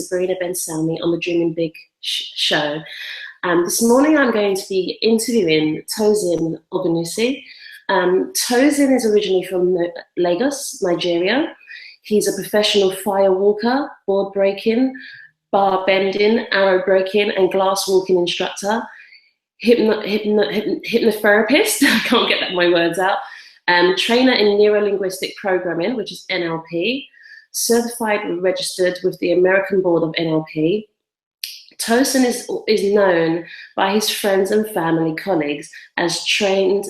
Sabrina Ben Salmi on the Dreaming Big show. This morning I'm going to be interviewing Tosin Ogunnusi. Tosin is originally from Lagos, Nigeria. He's a professional fire walker, board breaking, bar bending, arrow breaking, and glass walking instructor, hypnotherapist, I can't get my words out, trainer in neuro-linguistic programming, which is NLP, certified and registered with the American Board of NLP. Tosin is known by his friends and family colleagues as he's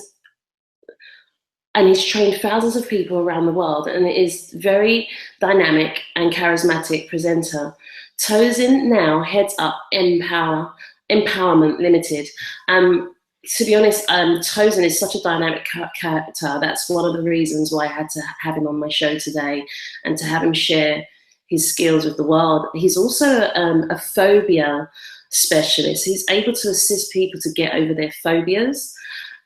trained thousands of people around the world, and is very dynamic and charismatic presenter. Tosin now heads up Empowerment Limited. To be honest, Tosin is such a dynamic character. That's one of the reasons why I had to have him on my show today and to have him share his skills with the world. He's also a phobia specialist. He's able to assist people to get over their phobias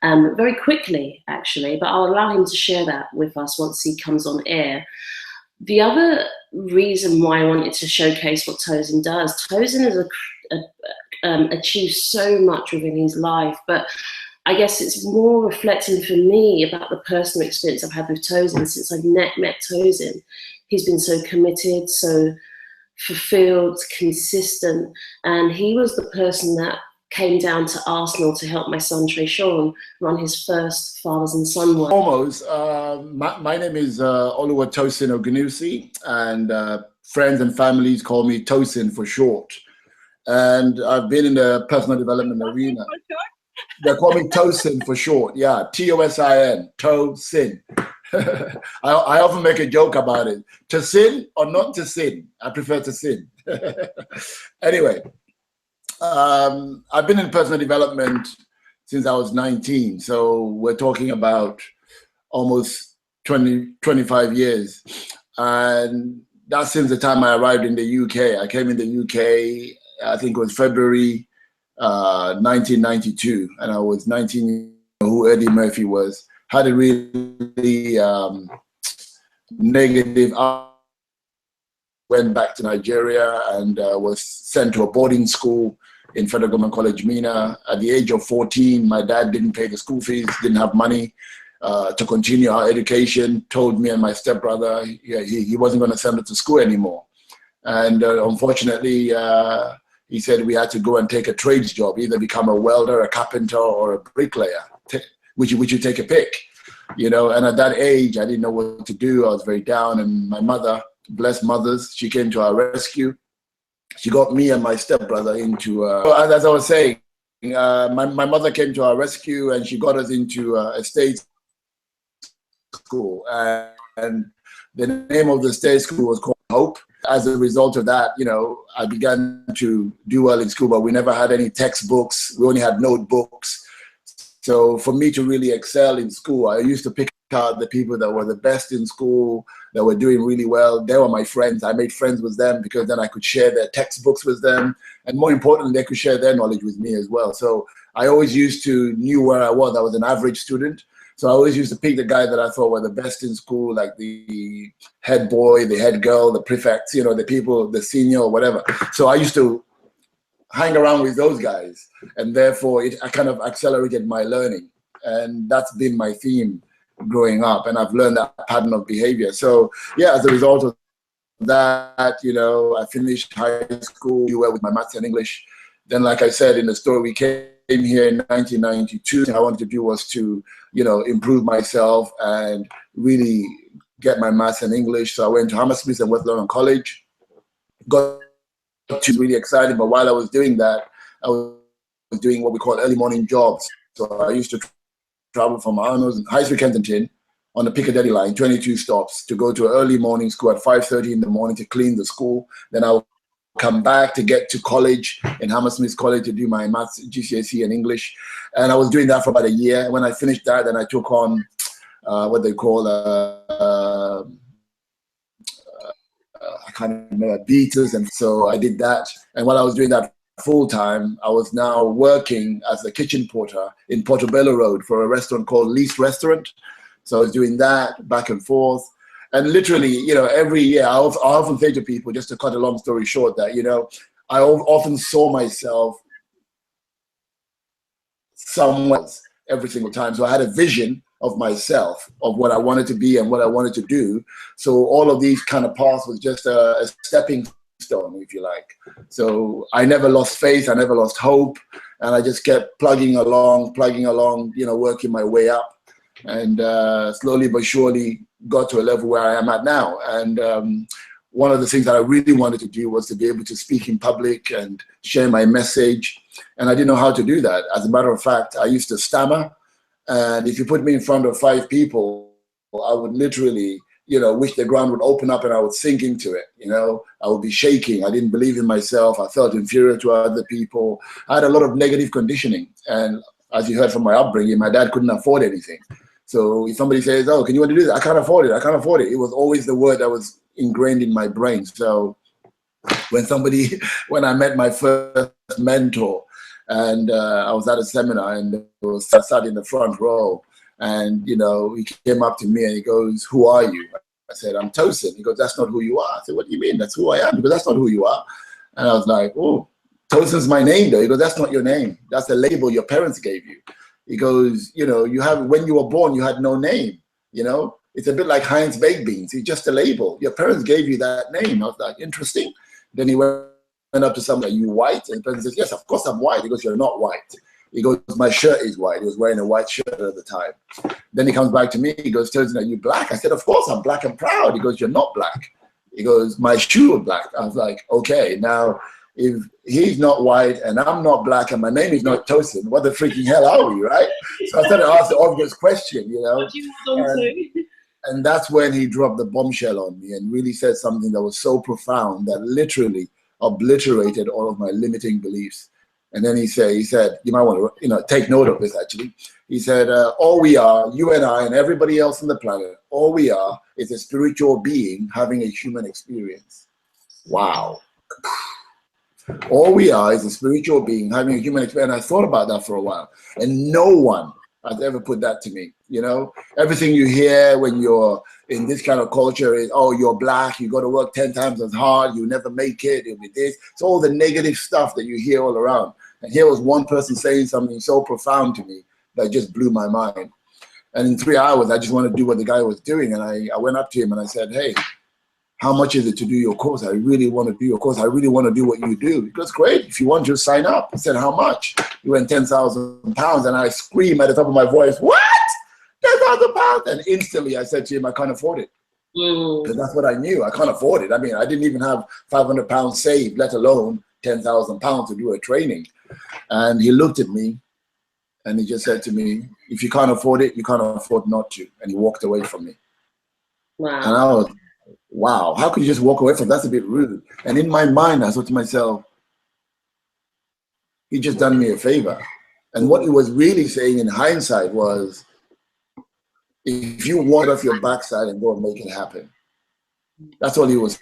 very quickly, actually, but I'll allow him to share that with us once he comes on air. The other reason why I wanted to showcase what Tosin does, Tosin is achieved so much within his life, but I guess it's more reflecting for me about the personal experience I've had with Tosin since I've met Tosin. He's been so committed, so fulfilled, consistent, and he was the person that came down to Arsenal to help my son Treshawn run his first Fathers and Son work. Almost. My name is Tosin Ogunnusi, and friends and families call me Tosin for short. And I've been in the personal development arena. They call me Tosin for short. Yeah, Tosin, Tosin. I often make a joke about it. To sin or not to sin? I prefer to sin. Anyway, I've been in personal development since I was 19. So we're talking about almost 25 years. And that's since the time I arrived in the UK. I came in the UK, I think it was February 1992, and I was 19, who Eddie Murphy was. Had a really negative, went back to Nigeria and was sent to a boarding school in Federal Government College, Mina. At the age of 14, my dad didn't pay the school fees, didn't have money to continue our education, told me and my stepbrother he wasn't going to send us to school anymore. And unfortunately, he said we had to go and take a trades job, either become a welder, a carpenter, or a bricklayer, which you take a pick, you know. And at that age, I didn't know what to do. I was very down, and my mother, bless mothers, she came to our rescue. She got me and my stepbrother into, as I was saying, my mother came to our rescue, and she got us into a state school. And the name of the state school was called Hope. As a result of that, you know, I began to do well in school, but we never had any textbooks. We only had notebooks. So for me to really excel in school, I used to pick out the people that were the best in school, that were doing really well. They were my friends. I made friends with them because then I could share their textbooks with them. And more importantly, they could share their knowledge with me as well. So I always knew where I was. I was an average student. So I always used to pick the guy that I thought were the best in school, like the head boy, the head girl, the prefects, you know, the people, the senior or whatever. So I used to hang around with those guys, and therefore I kind of accelerated my learning. And that's been my theme growing up, and I've learned that pattern of behavior. So yeah, as a result of that, you know, I finished high school, well with my maths and English. Then, like I said in the story, we came here in 1992. What I wanted to do was to, you know, improve myself and really get my maths and English. So I went to Hammersmith and West London College. Got to really excited, but while I was doing that, I was doing what we call early morning jobs. So I used to travel from Arnold's in High Street, Kensington, on the Piccadilly line, 22 stops, to go to an early morning school at 5:30 in the morning to clean the school. Then I would come back to get to college in Hammersmith College to do my maths, GCSE and English. And I was doing that for about a year. When I finished that, then I took on what they call, I can't remember, beaters. And so I did that. And while I was doing that full time, I was now working as a kitchen porter in Portobello Road for a restaurant called Lee's Restaurant. So I was doing that back and forth. And literally, you know, every year I often say to people, just to cut a long story short, that, you know, I often saw myself somewhere every single time. So I had a vision of myself, of what I wanted to be and what I wanted to do. So all of these kind of paths was just a stepping stone, if you like. So I never lost faith, I never lost hope, and I just kept plugging along, you know, working my way up, and slowly but surely got to a level where I am at now. And one of the things that I really wanted to do was to be able to speak in public and share my message, and I didn't know how to do that. As a matter of fact, I used to stammer, and if you put me in front of 5 people, I would literally, you know, wish the ground would open up and I would sink into it. You know, I would be shaking. I didn't believe in myself. I felt inferior to other people. I had a lot of negative conditioning. And as you heard from my upbringing, my dad couldn't afford anything. So if somebody says, oh, can you want to do this? I can't afford it. I can't afford it. It was always the word that was ingrained in my brain. So when I met my first mentor, and I was at a seminar, and I sat in the front row, and, you know, he came up to me and he goes, who are you? I said, I'm Tosin. He goes, that's not who you are. I said, what do you mean? That's who I am. He goes, that's not who you are. And I was like, oh, Tosin's my name though. He goes, that's not your name. That's the label your parents gave you. He goes, you know, when you were born, you had no name, you know? It's a bit like Heinz baked beans. It's just a label. Your parents gave you that name. I was like, interesting. Then he went up to somebody, are you white? And the person says, yes, of course I'm white. He goes, you're not white. He goes, my shirt is white. He was wearing a white shirt at the time. Then he comes back to me. He goes, Tosin, are you black? I said, of course, I'm black and proud. He goes, you're not black. He goes, my shoe are black. I was like, okay, now if he's not white and I'm not black and my name is not Tosin, what the freaking hell are we, right? So I started to ask the obvious question, you know. And that's when he dropped the bombshell on me and really said something that was so profound that literally obliterated all of my limiting beliefs. And then he said, you might want to, you know, take note of this actually. He said, all we are, you and I and everybody else on the planet, all we are is a spiritual being having a human experience. Wow. All we are is a spiritual being having a human experience. And I thought about that for a while. And no one has ever put that to me. You know, everything you hear when you're in this kind of culture is, oh, you're black, you got to work 10 times as hard, you never make it, it'll be this. It's all the negative stuff that you hear all around. And here was one person saying something so profound to me that just blew my mind. And in 3 hours, I just wanted to do what the guy was doing. And I went up to him and I said, hey, how much is it to do your course? I really want to do your course. I really want to do what you do. He goes, great. If you want to sign up. I said, how much? He went £10,000. And I screamed at the top of my voice, what? £10,000. And instantly I said to him, I can't afford it. Because that's what I knew. I can't afford it. I mean, I didn't even have £500 saved, let alone £10,000 to do a training. And he looked at me and he just said to me, if you can't afford it, you can't afford not to. And he walked away from me. Wow. And I was, wow, how could you just walk away from that? That's a bit rude. And in my mind, I thought to myself, he just done me a favor. And what he was really saying in hindsight was, if you want off your backside and go and make it happen. That's all he was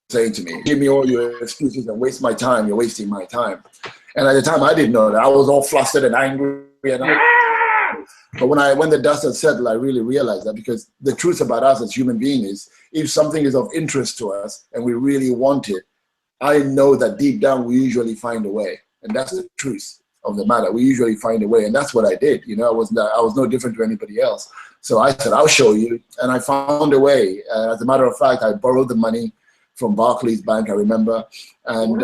saying to me. Give me all your excuses and waste my time. You're wasting my time. And at the time, I didn't know that. I was all flustered and angry. And but when the dust had settled, I really realized that, because the truth about us as human beings is, if something is of interest to us and we really want it, I know that deep down we usually find a way. And that's the truth of the matter. We usually find a way. And that's what I did. You know, I was no different to anybody else. So I said, I'll show you. And I found a way. As a matter of fact, I borrowed the money from Barclays Bank, I remember. And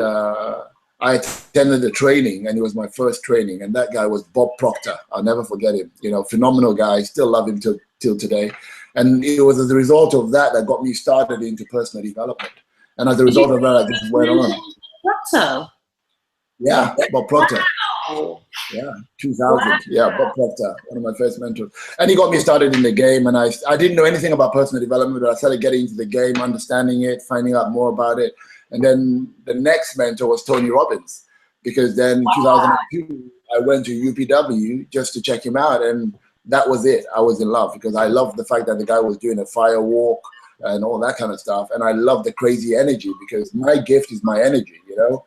I attended the training, and it was my first training. And that guy was Bob Proctor. I'll never forget him. You know, phenomenal guy. Still love him till today. And it was as a result of that that got me started into personal development. And as a result of that, I just went on. Proctor? Yeah, Bob Proctor. Wow. Yeah, 2000. Wow. Yeah, Bob Proctor, one of my first mentors. And he got me started in the game. And I didn't know anything about personal development, but I started getting into the game, understanding it, finding out more about it. And then the next mentor was Tony Robbins, because then in 2002, I went to UPW just to check him out. And that was it. I was in love, because I loved the fact that the guy was doing a fire walk and all that kind of stuff. And I love the crazy energy, because my gift is my energy, you know?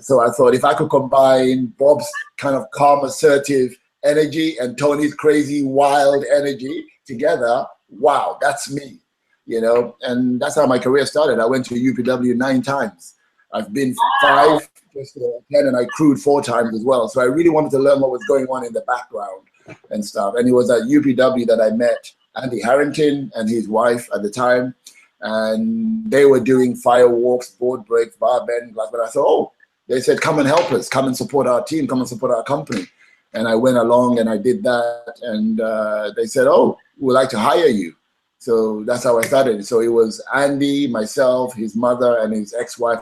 So I thought, if I could combine Bob's kind of calm, assertive energy and Tony's crazy, wild energy together, wow, that's me. you know, and that's how my career started. I went to UPW 9 times. I've been 5 just to attend, and I crewed 4 times as well. So I really wanted to learn what was going on in the background and stuff. And it was at UPW that I met Andy Harrington and his wife at the time. And they were doing fire walks, board breaks, bar bend, glass. But I thought, oh, they said, come and help us, come and support our team, come and support our company. And I went along and I did that. And they said, oh, we'd like to hire you. So that's how I started. So it was Andy, myself, his mother, and his ex-wife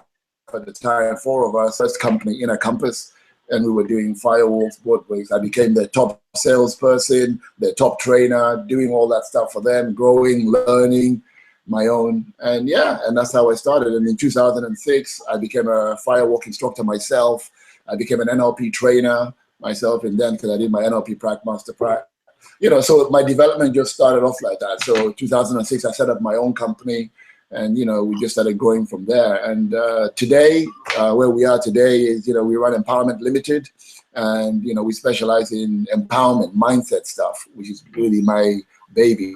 at the time, 4 of us, first company, Inner Compass. And we were doing firewalks, board breaks. I became their top salesperson, their top trainer, doing all that stuff for them, growing, learning my own. And yeah, and that's how I started. And in 2006, I became a firewalk instructor myself. I became an NLP trainer myself, and then because I did my NLP Prac Master Prac. You know, so my development just started off like that. So 2006, I set up my own company, and, you know, we just started growing from there. And today, where we are today is, you know, we run Empowerment Limited, and, you know, we specialize in empowerment, mindset stuff, which is really my baby.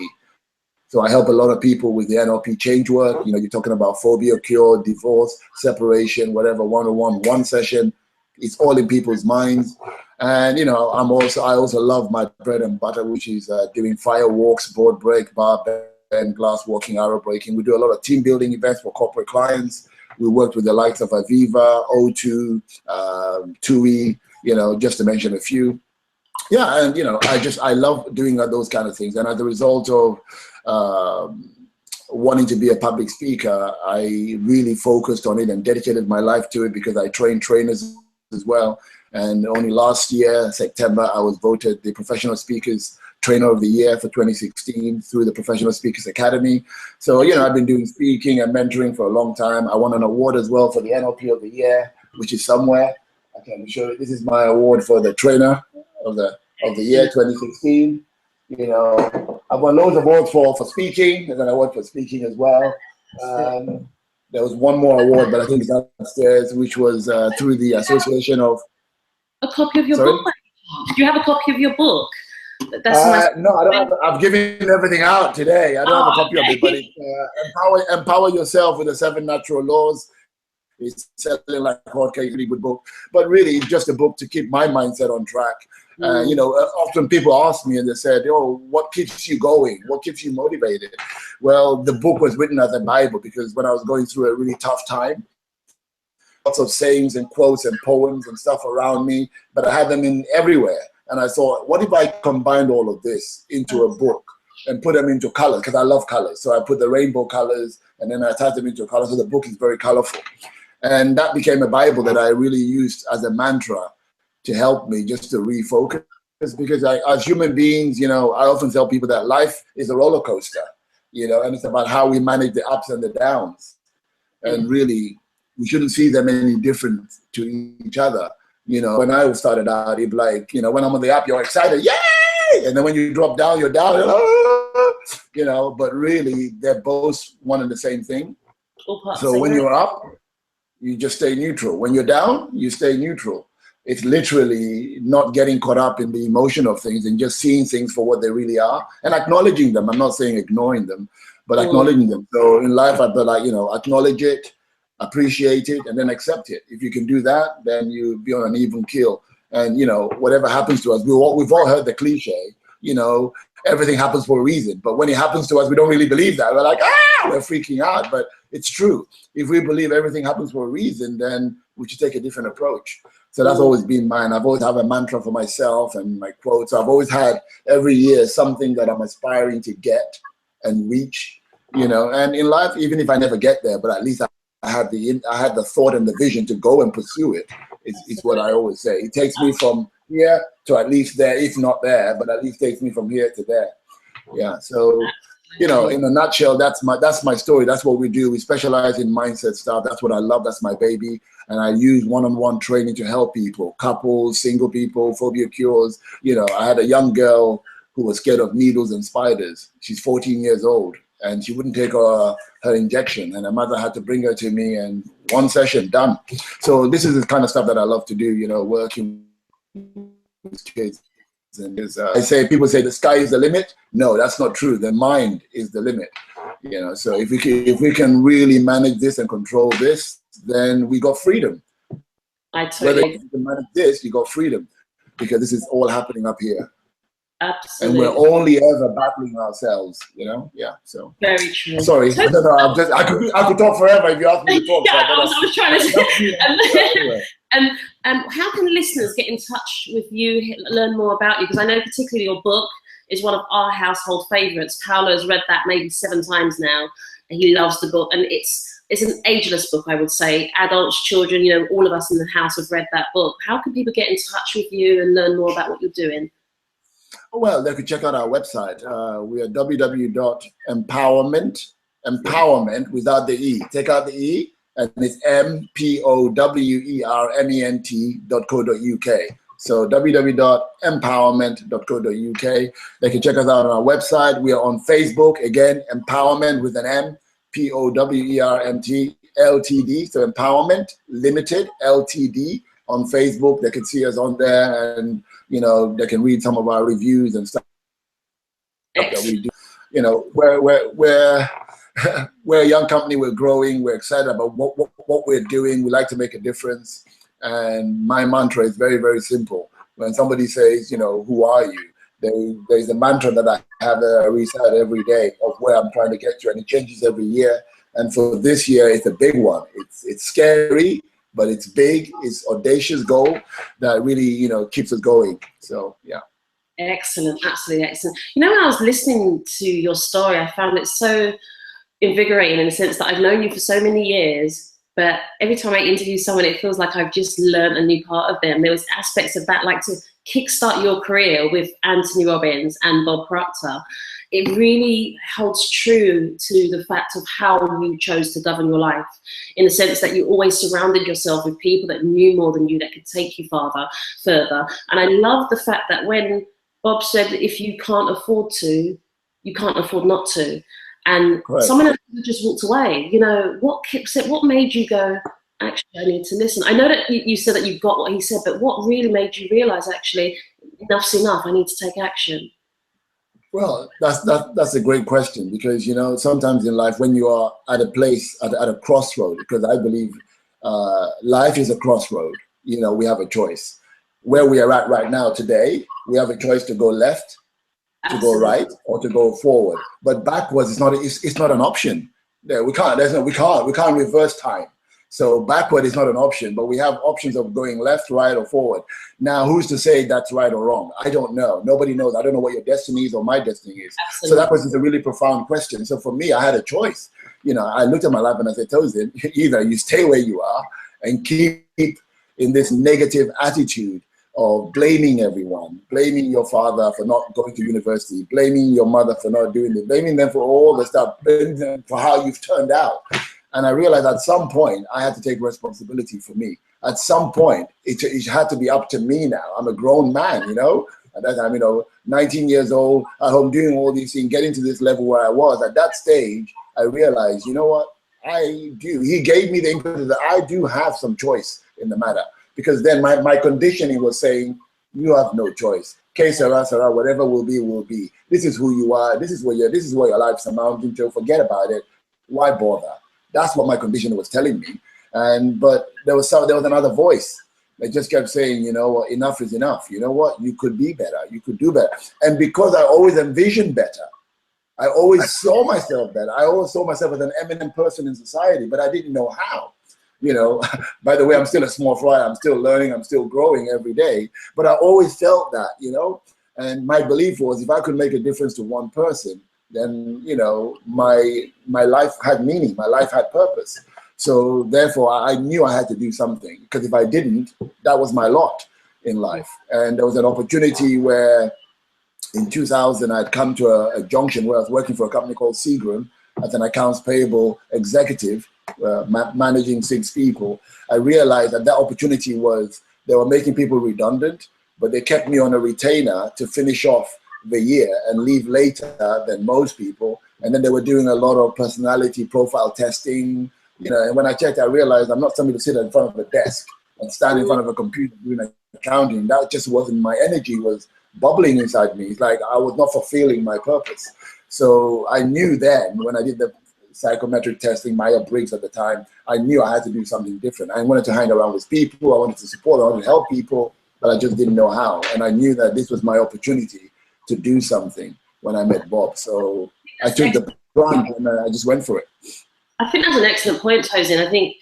So I help a lot of people with the NLP change work. You know, you're talking about phobia cure, divorce, separation, whatever, one-on-one, one session. It's all in people's minds. And, you know, I also love my bread and butter, which is doing fire walks, board break, bar bend, glass walking, arrow breaking. We do a lot of team building events for corporate clients. We worked with the likes of Aviva, O2, TUI, you know, just to mention a few. Yeah, and, you know, I love doing those kind of things. And as a result of wanting to be a public speaker, I really focused on it and dedicated my life to it, because I train trainers as well. And only last year, September, I was voted the Professional Speakers Trainer of the Year for 2016 through the Professional Speakers Academy. So, you know, I've been doing speaking and mentoring for a long time. I won an award as well for the NLP of the Year, which is somewhere. I can show you. This is my award for the Trainer of the Year 2016. You know, I've won loads of awards for speaking. There's an award for speaking as well. There was one more award, but I think it's upstairs, which was through the Association of... A copy of your book? Do you have a copy of your book? No, I don't have. I've given everything out today. I don't have a copy of it, but it's Empower Yourself with the 7 Natural Laws. It's selling like a hotcake, really good book. But really, it's just a book to keep my mindset on track. You know, often people ask me and they said, oh, what keeps you going? What keeps you motivated? Well, the book was written as a Bible, because when I was going through a really tough time, lots of sayings and quotes and poems and stuff around me, but I had them in everywhere. And I thought, what if I combined all of this into a book and put them into colors? Because I love colors. So I put the rainbow colors and then I attached them into colors. So the book is very colorful. And that became a Bible that I really used as a mantra to help me just to refocus. Because as human beings, you know, I often tell people that life is a roller coaster, you know, and it's about how we manage the ups and the downs. And really, we shouldn't see them any different to each other. You know, when I started out, it'd be like, you know, when I'm on the up, you're excited, yay! And then when you drop down, you're down, you know, but really, they're both one and the same thing. So when you're up, you just stay neutral. When you're down, you stay neutral. It's literally not getting caught up in the emotion of things and just seeing things for what they really are and acknowledging them. I'm not saying ignoring them, but acknowledging them. So in life, I feel like, you know, acknowledge it, appreciate it, and then accept it. If you can do that, then you'll be on an even keel. And, you know, whatever happens to us, we've all heard the cliche, you know, everything happens for a reason. But when it happens to us, we don't really believe that. We're like, we're freaking out. But it's true. If we believe everything happens for a reason, then we should take a different approach. So that's always been mine. I've always had a mantra for myself and my quotes. I've always had every year something that I'm aspiring to get and reach, you know. And in life, even if I never get there, but at least I had the thought and the vision to go and pursue it. It's what I always say. It takes me from here to at least there, if not there, but at least takes me from here to there. Yeah. So, you know, in a nutshell, that's my story. That's what we do. We specialize in mindset stuff. That's what I love. That's my baby. And I use one-on-one training to help people, couples, single people, phobia cures. You know, I had a young girl who was scared of needles and spiders. She's 14 years old. And she wouldn't take her injection, and her mother had to bring her to me, and one session done. So this is the kind of stuff that I love to do, you know, working with kids. And people say the sky is the limit. No, that's not true. The mind is the limit. You know, so if we can really manage this and control this, then we got freedom. I Whether totally you can manage this, you got freedom, because this is all happening up here. absolutely. And we're only ever battling ourselves, you know? Yeah, so. Very true. Sorry, I don't know, I could talk forever if you asked me to talk. Yeah, so I was trying to say. anyway. How can listeners get in touch with you, learn more about you? Because I know particularly your book is one of our household favorites. Paolo's read that maybe 7 times now. He loves the book, and it's an ageless book, I would say. Adults, children, you know, all of us in the house have read that book. How can people get in touch with you and learn more about what you're doing? Well, they could check out our website. We are www.empowerment without the E. Take out the E, and it's MPOWERMENT.co.uk. So www.empowerment.co.uk. They can check us out on our website. We are on Facebook, again, Empowerment with an M, POWERMT LTD. So Empowerment Limited Ltd on Facebook. They can see us on there, and you know, they can read some of our reviews and stuff that we do. You know, we're a young company. We're growing. We're excited about what we're doing. We like to make a difference. And my mantra is very, very simple. When somebody says, you know, who are you? There's a mantra that I have that I recite every day of where I'm trying to get to, and it changes every year. And for this year, it's a big one. It's scary, but it's big. It's audacious goal that really, you know, keeps us going. So yeah. Excellent, absolutely excellent. You know, when I was listening to your story, I found it so invigorating in the sense that I've known you for so many years, but every time I interview someone, it feels like I've just learned a new part of them. There was aspects of that, like to kickstart your career with Anthony Robbins and Bob Proctor. It really holds true to the fact of how you chose to govern your life, in the sense that you always surrounded yourself with people that knew more than you, that could take you further. And I love the fact that when Bob said, if you can't afford to, you can't afford not to. And Correct. Someone else just walked away. You know, what made you go, actually, I need to listen? I know that you said that you got what he said, but what really made you realize, actually, enough's enough, I need to take action? Well, that's a great question, because, you know, sometimes in life, when you are at a place, at a crossroad, because I believe life is a crossroad, you know, we have a choice. Where we are at right now today, we have a choice to go left, to go right, or to go forward. But backwards is not. It's not an option. Yeah, we can't reverse time. So backward is not an option. But we have options of going left, right, or forward. Now, who's to say that's right or wrong? I don't know. Nobody knows. I don't know what your destiny is or my destiny is. Absolutely. So that was a really profound question. So for me, I had a choice. You know, I looked at my life and I said, Tosin, either you stay where you are and keep in this negative attitude of blaming everyone, blaming your father for not going to university, blaming your mother for not doing it, blaming them for all the stuff, blaming them for how you've turned out. And I realized at some point I had to take responsibility for me. At some point, it had to be up to me now. I'm a grown man, you know? At that time, you know, 19 years old, at home doing all these things, getting to this level where I was. At that stage, I realized, you know what? I do. He gave me the impetus that I do have some choice in the matter. Because then my conditioning was saying, you have no choice. Que sera, sera, whatever will be, will be. This is who you are. This is what your life's amounting to. Forget about it. Why bother? That's what my conditioning was telling me. But there was another voice that just kept saying, you know, enough is enough. You know what? You could be better. You could do better. And because I always envisioned better, I always saw myself better. I always saw myself as an eminent person in society, but I didn't know how. You know, by the way, I'm still a small fry. I'm still learning. I'm still growing every day. But I always felt that, you know, and my belief was if I could make a difference to one person, then, you know, my life had meaning. My life had purpose. So therefore, I knew I had to do something, because if I didn't, that was my lot in life. And there was an opportunity where in 2000, I'd come to a junction where I was working for a company called Seagram as an accounts payable executive. Managing 6 people. I realized that opportunity was they were making people redundant, but they kept me on a retainer to finish off the year and leave later than most people. And then they were doing a lot of personality profile testing, you know, and when I checked, I realized I'm not somebody to sit in front of a desk and stand in front of a computer doing accounting. That just wasn't, my energy was bubbling inside me. It's like I was not fulfilling my purpose. So I knew then when I did the psychometric testing, Myers-Briggs at the time, I knew I had to do something different. I wanted to hang around with people, I wanted to support, I wanted to help people, but I just didn't know how. And I knew that this was my opportunity to do something when I met Bob. So I took the plunge and I just went for it. I think that's an excellent point, Tosin. I think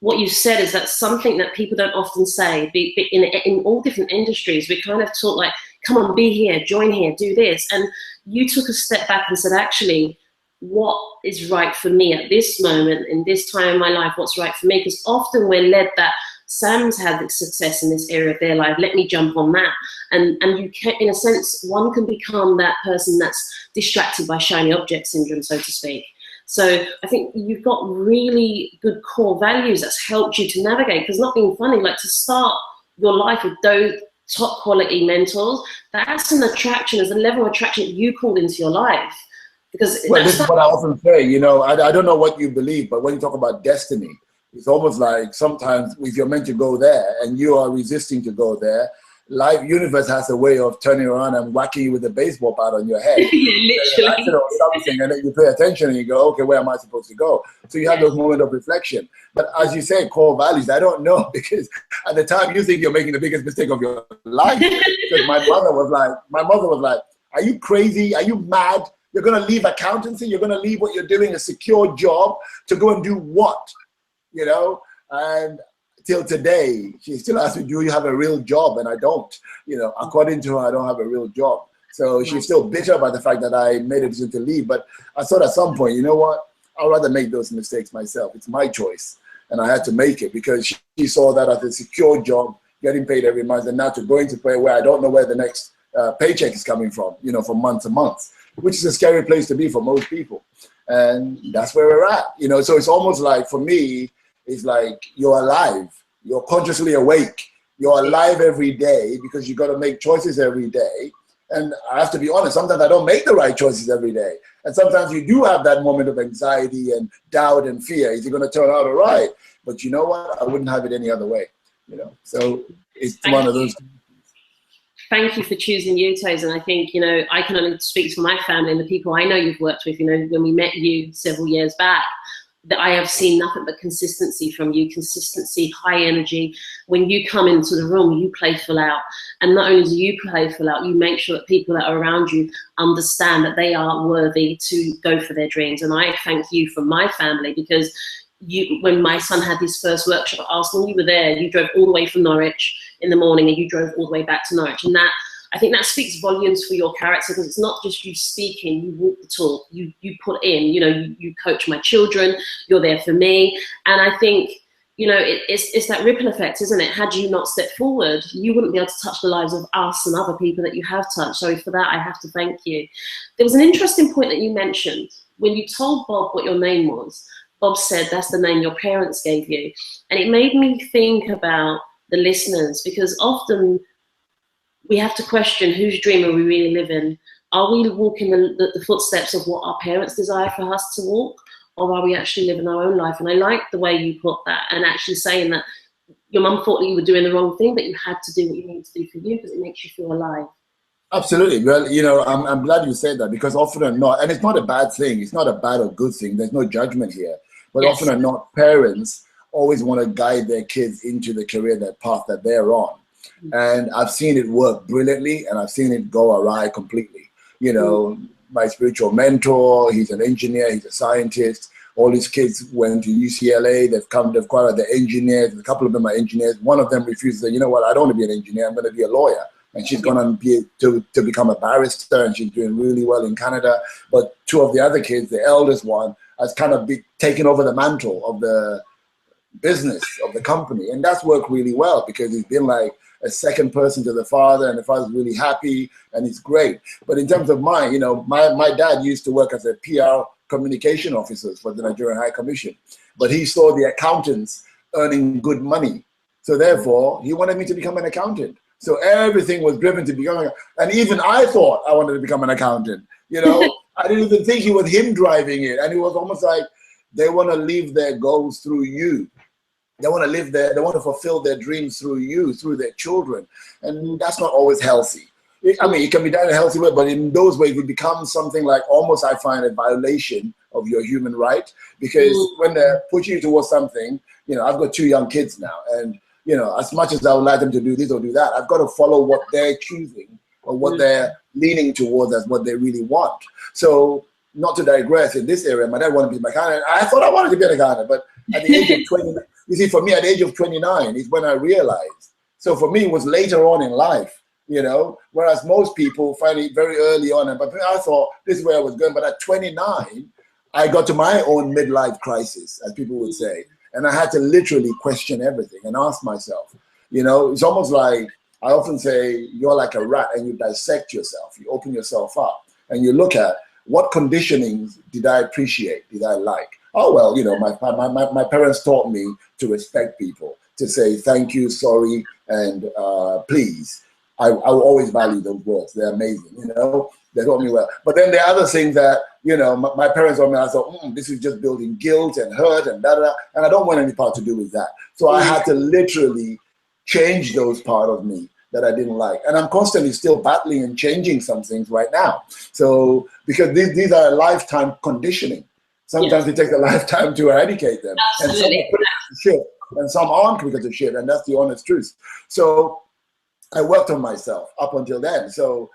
what you said is that something that people don't often say. In all different industries, we kind of talk like, come on, be here, join here, do this. And you took a step back and said, actually, what is right for me at this moment, in this time in my life, what's right for me? Because often we're led that Sam's had success in this area of their life, let me jump on that. And you can, in a sense, one can become that person that's distracted by shiny object syndrome, so to speak. So I think you've got really good core values that's helped you to navigate, because not being funny, like to start your life with those top quality mentors, that's an attraction, there's a level of attraction that you called into your life. Because well, this is what I often say, you know, I don't know what you believe, but when you talk about destiny, it's almost like sometimes if you're meant to go there and you are resisting to go there, universe has a way of turning around and whacking you with a baseball bat on your head. Literally. Or something, and then you pay attention and you go, okay, where am I supposed to go? So you have those moments of reflection. But as you say, core values, I don't know, because at the time you think you're making the biggest mistake of your life. Because my mother was like, are you crazy? Are you mad? You're going to leave accountancy? You're going to leave what you're doing, a secure job, to go and do what? You know? And till today, she still asks me, do you have a real job? And I don't. You know, according to her, I don't have a real job. So she's still bitter about the fact that I made a decision to leave. But I thought at some point, you know what? I'd rather make those mistakes myself. It's my choice. And I had to make it because she saw that as a secure job, getting paid every month, and now to go into pay where I don't know where the next paycheck is coming from, you know, from month to month, which is a scary place to be for most people. And that's where we're at, you know. So it's almost like, for me, it's like you're alive, you're consciously awake, you're alive every day because you got to make choices every day. And I have to be honest, sometimes I don't make the right choices every day. And sometimes you do have that moment of anxiety and doubt and fear. Is it going to turn out all right? But you know what? I wouldn't have it any other way, you know. So it's one of those. Thank you for choosing you, Tosin. I think, you know, I can only speak for my family and the people I know you've worked with. You know, when we met you several years back, that I have seen nothing but consistency from you, consistency, high energy. When you come into the room, you play full out. And not only do you play full out, you make sure that people that are around you understand that they are worthy to go for their dreams. And I thank you from my family, because you, when my son had his first workshop at Arsenal, you were there. You drove all the way from Norwich in the morning and you drove all the way back to Norwich. And that, I think that speaks volumes for your character, because it's not just you speaking, you walk the talk, you put in, you know, you coach my children, you're there for me. And I think, you know, it's that ripple effect, isn't it? Had you not stepped forward, you wouldn't be able to touch the lives of us and other people that you have touched. So for that, I have to thank you. There was an interesting point that you mentioned. When you told Bob what your name was, Bob said that's the name your parents gave you. And it made me think about the listeners, because often we have to question, whose dream are we really living? Are we walking the footsteps of what our parents desire for us to walk, or are we actually living our own life? And I like the way you put that, and actually saying that your mum thought that you were doing the wrong thing, but you had to do what you needed to do for you because it makes you feel alive. Absolutely. Well, you know, I'm glad you said that, because often or not, and it's not a bad thing, it's not a bad or good thing, there's no judgment here, but yes, often or not, parents always want to guide their kids into the career, that path that they're on. And I've seen it work brilliantly, and I've seen it go awry completely. You know, my spiritual mentor, he's an engineer, he's a scientist. All his kids went to UCLA, they've qualified, they're engineers, a couple of them are engineers. One of them refuses, you know what, I don't want to be an engineer, I'm going to be a lawyer. And she's gone on to become a barrister, and she's doing really well in Canada. But two of the other kids, the eldest one, has kind of taken over the mantle of the business of the company. And that's worked really well, because he's been like a second person to the father, and the father's really happy, and it's great. But in terms of mine, you know, my dad used to work as a PR communication officer for the Nigerian High Commission, but he saw the accountants earning good money. So therefore, he wanted me to become an accountant. So everything was driven to become, and even I thought I wanted to become an accountant. You know, I didn't even think it was him driving it. And it was almost like they want to live their goals through you. They want to live they want to fulfill their dreams through you, through their children. And that's not always healthy. I mean, it can be done in a healthy way, but in those ways, it becomes something like almost, I find, a violation of your human right. Because when they're pushing you towards something, you know, I've got 2 young kids now, and, you know, as much as I would like them to do this or do that, I've got to follow what they're choosing or what they're leaning towards as what they really want. So, not to digress, in this area, my dad wanted to be a mechanic. I thought I wanted to be a mechanic, but at the age of 20, you see, for me, at the age of 29 is when I realized. So for me, it was later on in life, you know, whereas most people find it very early on. But I thought this is where I was going. But at 29, I got to my own midlife crisis, as people would say. And I had to literally question everything and ask myself, you know, it's almost like, I often say, you're like a rat and you dissect yourself. You open yourself up and you look at what conditionings did I appreciate, did I like? Oh, well, you know, my parents taught me to respect people, to say thank you, sorry, and please. I will always value those words. They're amazing, you know. They taught me well. But then there are other things that, you know, my parents told me, I thought, this is just building guilt and hurt and da-da-da, and I don't want any part to do with that. So I had to literally change those part of me that I didn't like. And I'm constantly still battling and changing some things right now. So, because these are lifetime conditioning. Sometimes it takes a lifetime to eradicate them. Absolutely. And some are because of shit, and some aren't because of shit, and that's the honest truth. So I worked on myself up until then. So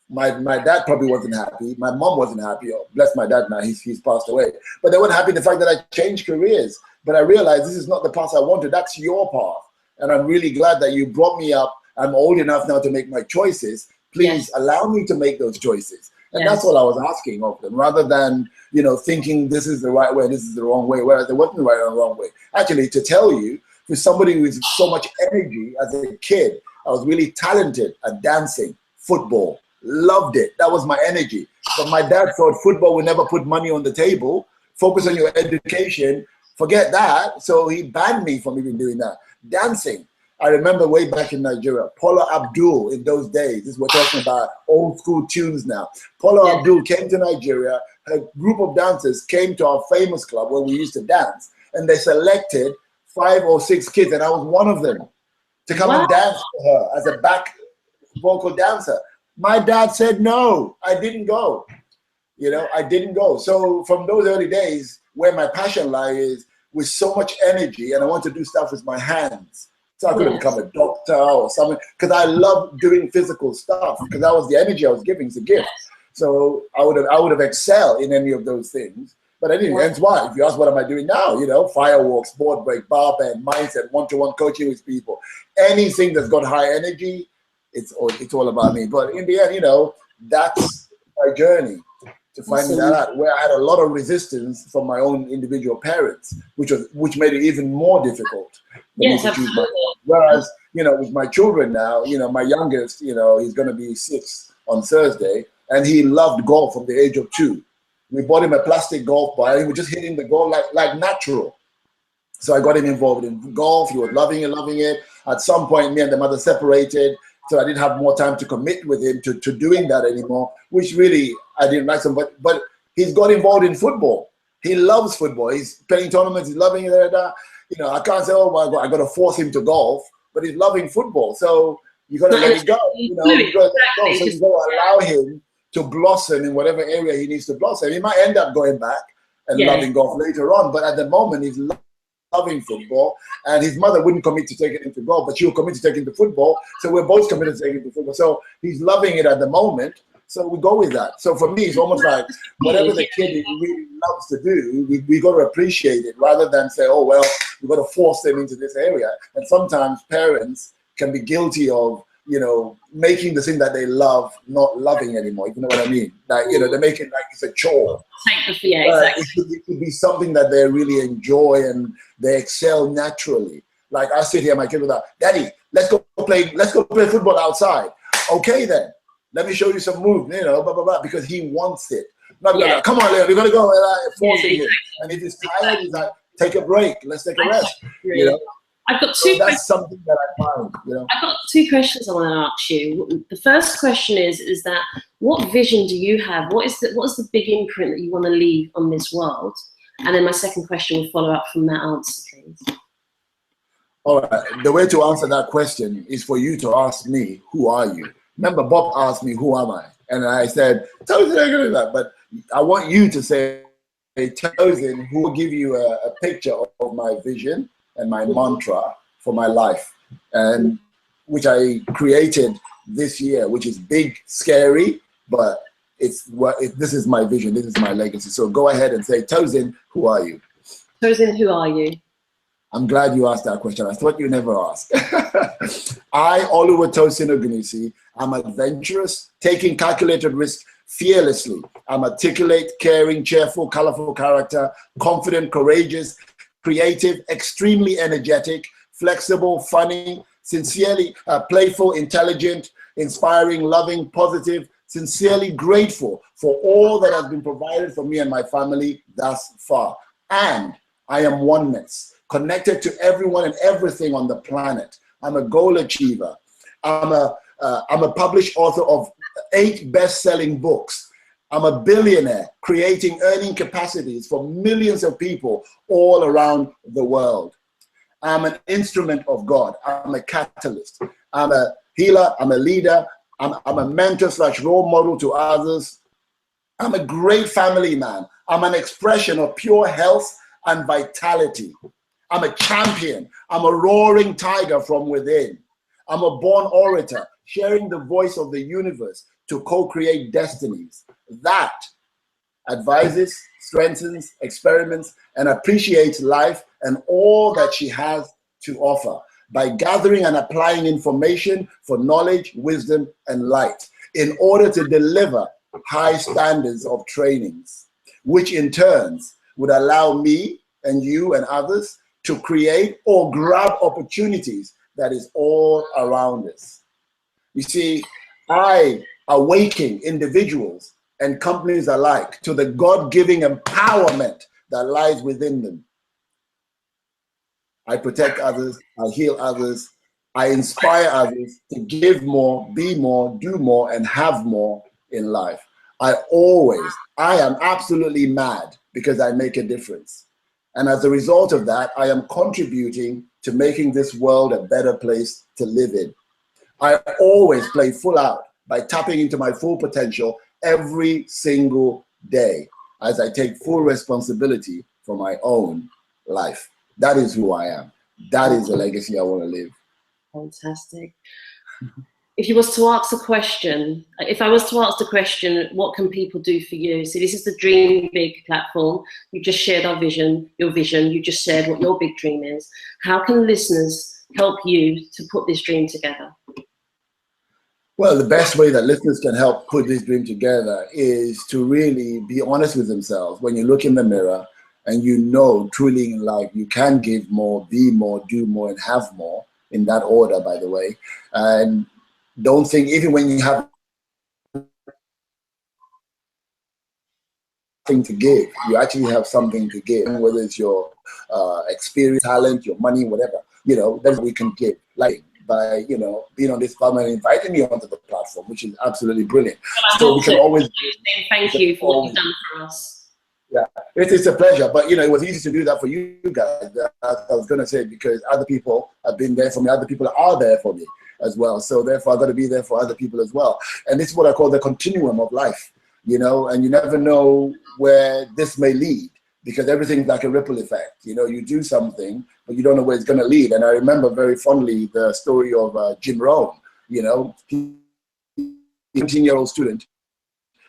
my dad probably wasn't happy. My mom wasn't happy. Oh, bless my dad now, he's passed away. But they weren't happy the fact that I changed careers. But I realized this is not the path I wanted. That's your path. And I'm really glad that you brought me up. I'm old enough now to make my choices. Please allow me to make those choices. And that's all I was asking of them, rather than, you know, thinking this is the right way, this is the wrong way, whereas there wasn't the right or wrong way. Actually, to tell you, for somebody with so much energy as a kid, I was really talented at dancing, football, loved it. That was my energy. But my dad thought football would never put money on the table. Focus on your education, forget that. So he banned me from even doing that. Dancing. I remember way back in Nigeria, Paula Abdul in those days, we're talking about old school tunes now. Paula Abdul came to Nigeria, a group of dancers came to our famous club where we used to dance, and they selected 5 or 6 kids, and I was one of them, to come and dance for her as a back vocal dancer. My dad said no, I didn't go. You know, I didn't go. So from those early days, where my passion lies with so much energy, and I want to do stuff with my hands. So I could have become a doctor or something, because I love doing physical stuff, because that was the energy I was giving, it's a gift. So I would have excelled in any of those things. But anyway, that's why, if you ask what am I doing now, you know, fireworks, board break, bar band, mindset, one-to-one coaching with people, anything that's got high energy, it's all about me. But in the end, you know, that's my journey to finding that out, where I had a lot of resistance from my own individual parents, which made it even more difficult. Yes, absolutely. Whereas, you know, with my children now, you know, my youngest, you know, he's going to be 6 on Thursday, and he loved golf from the age of 2. We bought him a plastic golf ball, and he was just hitting the ball like natural. So I got him involved in golf. He was loving it. At some point, me and the mother separated, so I didn't have more time to commit with him to doing that anymore, which really I didn't like him. But he's got involved in football. He loves football. He's playing tournaments. He's loving it. You know, I can't say, oh my God, I got to force him to golf, but he's loving football. So you got to let it go. You know, you got to let it go. So you got to allow him to blossom in whatever area he needs to blossom. He might end up going back and loving golf later on, but at the moment he's loving football, and his mother wouldn't commit to taking him to golf, but she will commit to taking him to football. So we're both committed to taking him to football. So he's loving it at the moment. So we go with that. So for me, it's almost like whatever the kid really loves to do, we got to appreciate it, rather than say, oh, well, we've got to force them into this area. And sometimes parents can be guilty of, you know, making the thing that they love not loving anymore. You know what I mean? Like, you know, they make it like it's a chore. Exactly. It could be something that they really enjoy and they excel naturally. Like I sit here, my kid with that, Daddy, let's go play football outside. Okay then. Let me show you some moves, you know, blah, blah, blah, because he wants it. Not like, come on, Leo, we're going to go, forcing it. And if he's tired, he's like, take a break. Let's take a rest. You know? I've got two. That's something that I find. You know, I've got 2 questions I want to ask you. The first question is that what vision do you have? What is the big imprint that you want to leave on this world? And then my second question will follow up from that answer, please. All right. The way to answer that question is for you to ask me, who are you? Remember, Bob asked me, who am I? And I said, Tosin, but I want you to say, Tosin, who will give you a picture of my vision and my mantra for my life, and which I created this year, which is big, scary, but this is my vision, this is my legacy. So go ahead and say, Tosin, who are you? Tosin, who are you? I'm glad you asked that question. I thought you never asked. I, Tosin Ogunnusi, I'm adventurous, taking calculated risk fearlessly. I'm articulate, caring, cheerful, colorful character, confident, courageous, creative, extremely energetic, flexible, funny, sincerely playful, intelligent, inspiring, loving, positive, sincerely grateful for all that has been provided for me and my family thus far. And I am oneness, connected to everyone and everything on the planet. I'm a goal achiever. I'm a published author of 8 best-selling books. I'm a billionaire, creating earning capacities for millions of people all around the world. I'm an instrument of God. I'm a catalyst. I'm a healer. I'm a leader. I'm a mentor / role model to others. I'm a great family man. I'm an expression of pure health and vitality. I'm a champion. I'm a roaring tiger from within. I'm a born orator, sharing the voice of the universe to co-create destinies. That advises, strengthens, experiments, and appreciates life and all that she has to offer by gathering and applying information for knowledge, wisdom, and light in order to deliver high standards of trainings, which in turns would allow me and you and others to create or grab opportunities that is all around us. You see, I awaken individuals and companies alike to the God-given empowerment that lies within them. I protect others, I heal others, I inspire others to give more, be more, do more, and have more in life. I am absolutely mad because I make a difference. And as a result of that, I am contributing to making this world a better place to live in. I always play full out by tapping into my full potential every single day as I take full responsibility for my own life. That is who I am. That is the legacy I want to live. Fantastic. If you was to ask the question, if I was to ask the question, what can people do for you? So this is the Dream Big platform. You just shared our vision, your vision. You just shared what your big dream is. How can listeners help you to put this dream together? Well, the best way that listeners can help put this dream together is to really be honest with themselves. When you look in the mirror and you know truly in life you can give more, be more, do more, and have more, in that order, by the way. And don't think, even when you have something to give, you actually have something to give, whether it's your experience, talent, your money, whatever, that's what we can give. Like, by being on this platform and inviting me onto the platform, which is absolutely brilliant. Well, so we can always thank you for what you've done for us. Yeah, it's a pleasure. But it was easy to do that for you guys. I was going to say, because other people have been there for me, other people are there for me as well. So therefore, I've got to be there for other people as well. And this is what I call the continuum of life. And you never know where this may lead, because everything's like a ripple effect. You do something, but you don't know where it's going to lead. And I remember very fondly the story of Jim Rohn. He's a 18-year-old student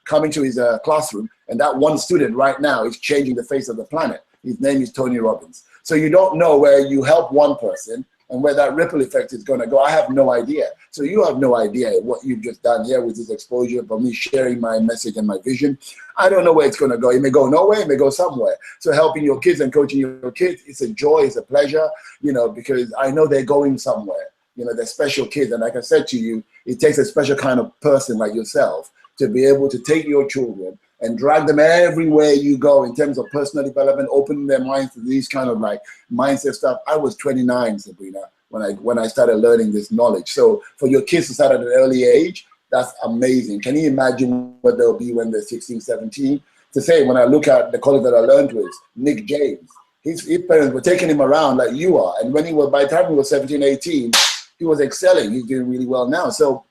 coming to his classroom, and that one student right now is changing the face of the planet. His name is Tony Robbins. So you don't know where you help one person and where that ripple effect is going to go. I have no idea. So you have no idea what you've just done here with this exposure, for me sharing my message and my vision. I don't know where it's going to go. It may go nowhere, it may go somewhere. So helping your kids and coaching your kids, it's a joy, it's a pleasure, because I know they're going somewhere. They're special kids. And like I said to you, it takes a special kind of person like yourself to be able to take your children and drag them everywhere you go in terms of personal development, opening their minds to these kind of like mindset stuff. I was 29, Sabrina, when I started learning this knowledge. So for your kids to start at an early age, that's amazing. Can you imagine what they'll be when they're 16, 17? To say, when I look at the college that I learned with, Nick James, his parents were taking him around like you are. And by the time he was 17, 18, he was excelling. He's doing really well now. So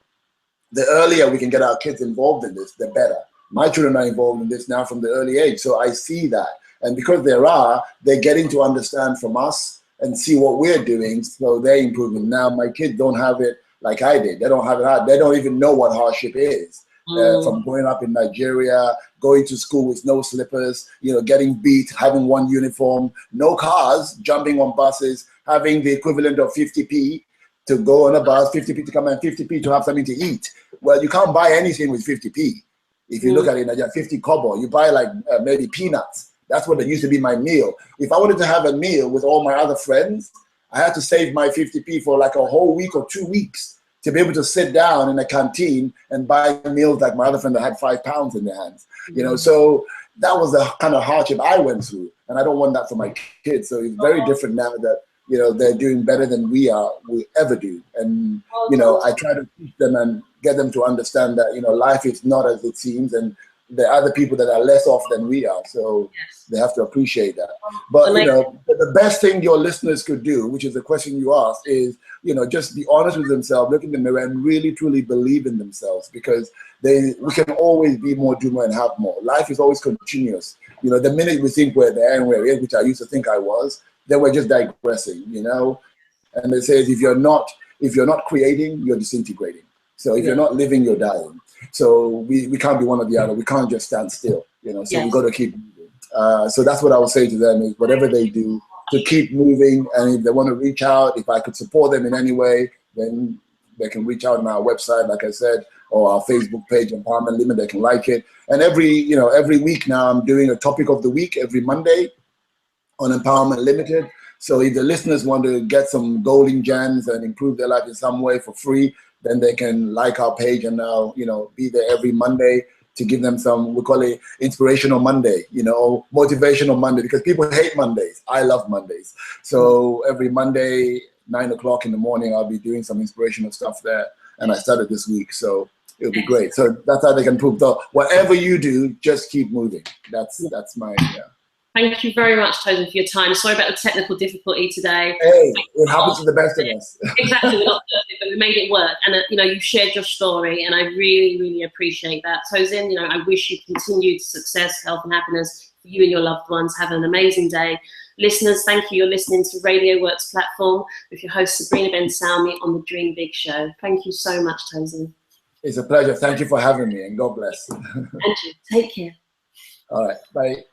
the earlier we can get our kids involved in this, the better. My children are involved in this now from the early age, so I see that. And because they're getting to understand from us and see what we're doing, so they're improving. Now, my kids don't have it like I did. They don't have it hard. They don't even know what hardship is. From growing up in Nigeria, going to school with no slippers, getting beat, having one uniform, no cars, jumping on buses, having the equivalent of 50p to go on a bus, 50p to come and 50p to have something to eat. Well, you can't buy anything with 50p. If you look at it, 50 kobo, you buy like maybe peanuts. That's what it used to be my meal. If I wanted to have a meal with all my other friends, I had to save my 50p for like a whole week or 2 weeks to be able to sit down in a canteen and buy meals like my other friend that had £5 in their hands. So that was the kind of hardship I went through, and I don't want that for my kids. So it's very different now that they're doing better than we ever do. And I try to teach them and get them to understand that life is not as it seems, and there are other people that are less off than we are. So they have to appreciate that. But the best thing your listeners could do, which is the question you asked, is just be honest with themselves, look in the mirror, and really truly believe in themselves, because we can always be more, do more, and have more. Life is always continuous. The minute we think we're there and we're here, which I used to think I was, then we're just digressing. And they say if you're not creating, you're disintegrating. So if you're not living, you're dying. So we can't be one or the other. We can't just stand still. So we've got to keep moving. So that's what I would say to them, is whatever they do, to keep moving. And if they want to reach out, if I could support them in any way, then they can reach out on our website, like I said, or our Facebook page, Empowerment Limit. They can like it. And every week now, I'm doing a topic of the week every Monday on Empowerment Limited. So if the listeners want to get some golden gems and improve their life in some way for free, then they can like our page and now, be there every Monday to give them some, we call it Inspirational Monday, Motivational Monday, because people hate Mondays. I love Mondays. So every Monday, 9 o'clock in the morning, I'll be doing some inspirational stuff there. And I started this week, so it'll be great. So that's how they can prove that whatever you do, just keep moving. That's my, Thank you very much, Tosin, for your time. Sorry about the technical difficulty today. Hey, it happens to the best of us. Exactly, we're not perfect, but we made it work. And you shared your story, and I really, really appreciate that. Tosin, I wish you continued success, health, and happiness for you and your loved ones. Have an amazing day. Listeners, thank you. You're listening to Radio Works platform with your host, Sabrina Ben Salmi, on the Dream Big Show. Thank you so much, Tosin. It's a pleasure. Thank you for having me, and God bless. And you. Take care. All right. Bye.